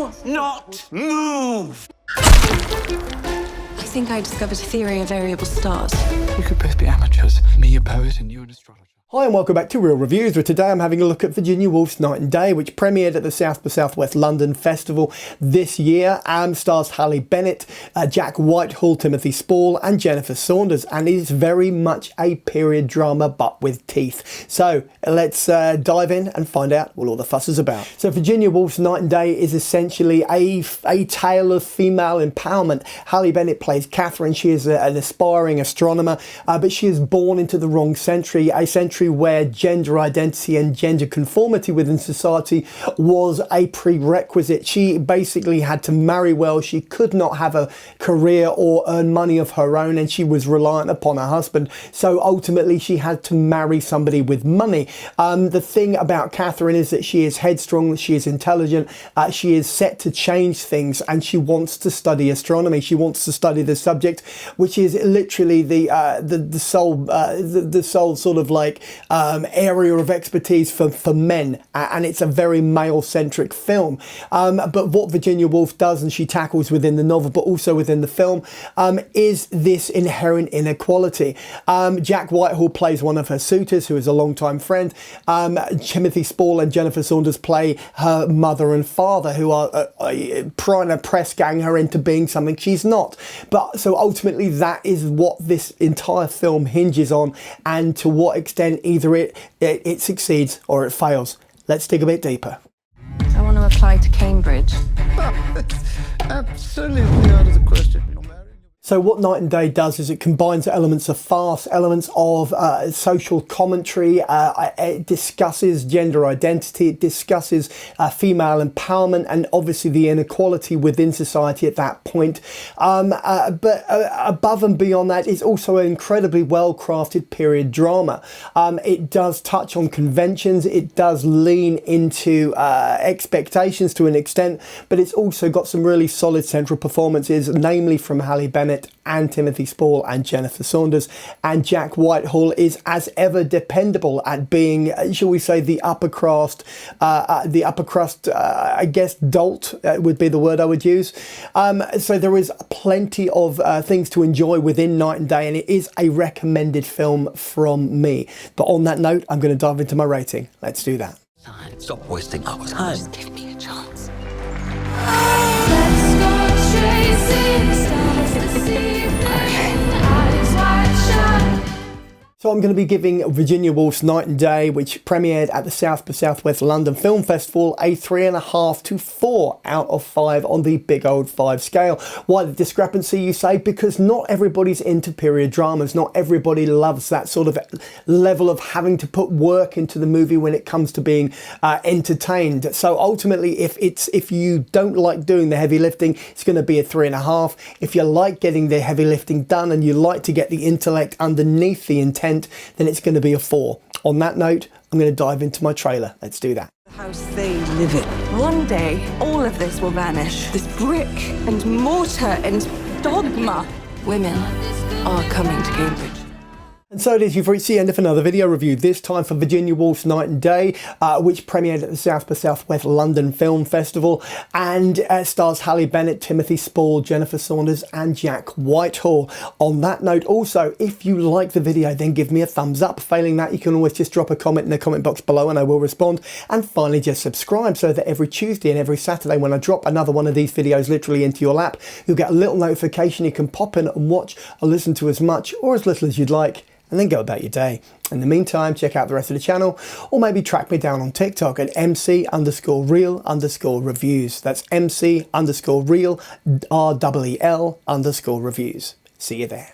Do not move! I think I discovered a theory of variable stars. We could both be amateurs. Me a poet and you an astrologer. Hi and welcome back to Real Reviews, where today I'm having a look at Virginia Woolf's Night and Day, which premiered at the South by Southwest London Festival this year, and stars Halle Bennett, Jack Whitehall, Timothy Spall and Jennifer Saunders, and is very much a period drama but with teeth. So let's dive in and find out what all the fuss is about. So Virginia Woolf's Night and Day is essentially a tale of female empowerment. Halle Bennett plays Catherine. She is an aspiring astronomer, but she is born into the wrong century, a century where gender identity and gender conformity within society was a prerequisite. She basically had to marry well. She could not have a career or earn money of her own, and she was reliant upon her husband. So ultimately she had to marry somebody with money. The thing about Catherine is that she is headstrong, she is intelligent, she is set to change things, and she wants to study astronomy. She wants to study the subject, which is literally the sole sort of like area of expertise for men, and it's a very male-centric film. But what Virginia Woolf does, and she tackles within the novel but also within the film, is this inherent inequality. Jack Whitehall plays one of her suitors, who is a long-time friend. Timothy Spall and Jennifer Saunders play her mother and father, who are trying to press gang her into being something she's not. But so ultimately that is what this entire film hinges on, and to what extent either it succeeds or it fails. Let's dig a bit deeper. I want to apply to Cambridge. Absolutely out of the question. So what Night and Day does is it combines elements of farce, elements of social commentary. It discusses gender identity, it discusses female empowerment, and obviously the inequality within society at that point. But above and beyond that, it's also an incredibly well-crafted period drama. It does touch on conventions, it does lean into expectations to an extent, but it's also got some really solid central performances, namely from Halle Bennett and Timothy Spall and Jennifer Saunders, and Jack Whitehall is as ever dependable at being, shall we say, the upper crust, I guess dolt would be the word I would use. So there is plenty of things to enjoy within Night and Day, and it is a recommended film from me. But on that note, I'm going to dive into my rating. Let's do that. Stop wasting our time. Just give me a chance. Let's go chasing stars this evening. Eyes wide shut. So I'm going to be giving Virginia Woolf's Night and Day, which premiered at the South by Southwest London Film Festival, a 3.5 to 4 out of 5 on the big old 5 scale. Why the discrepancy, you say? Because not everybody's into period dramas. Not everybody loves that sort of level of having to put work into the movie when it comes to being entertained. So ultimately, if you don't like doing the heavy lifting, it's going to be a 3.5. If you like getting the heavy lifting done and you like to get the intellect underneath the intent, then it's going to be a 4. On that note, I'm going to dive into my trailer. Let's do that. The house they live in. One day, all of this will vanish. This brick and mortar and dogma. Women are coming to Cambridge. And so it is, you've reached the end of another video review, this time for Virginia Woolf's Night and Day, which premiered at the South by Southwest London Film Festival, and stars Halle Bennett, Timothy Spall, Jennifer Saunders and Jack Whitehall. On that note, also, if you like the video, then give me a thumbs up. Failing that, you can always just drop a comment in the comment box below and I will respond. And finally, just subscribe so that every Tuesday and every Saturday when I drop another one of these videos literally into your lap, you'll get a little notification. You can pop in and watch or listen to as much or as little as you'd like, and then go about your day. In the meantime, check out the rest of the channel, or maybe track me down on TikTok at MC_real_reviews. That's MC_real_reviews. See you there.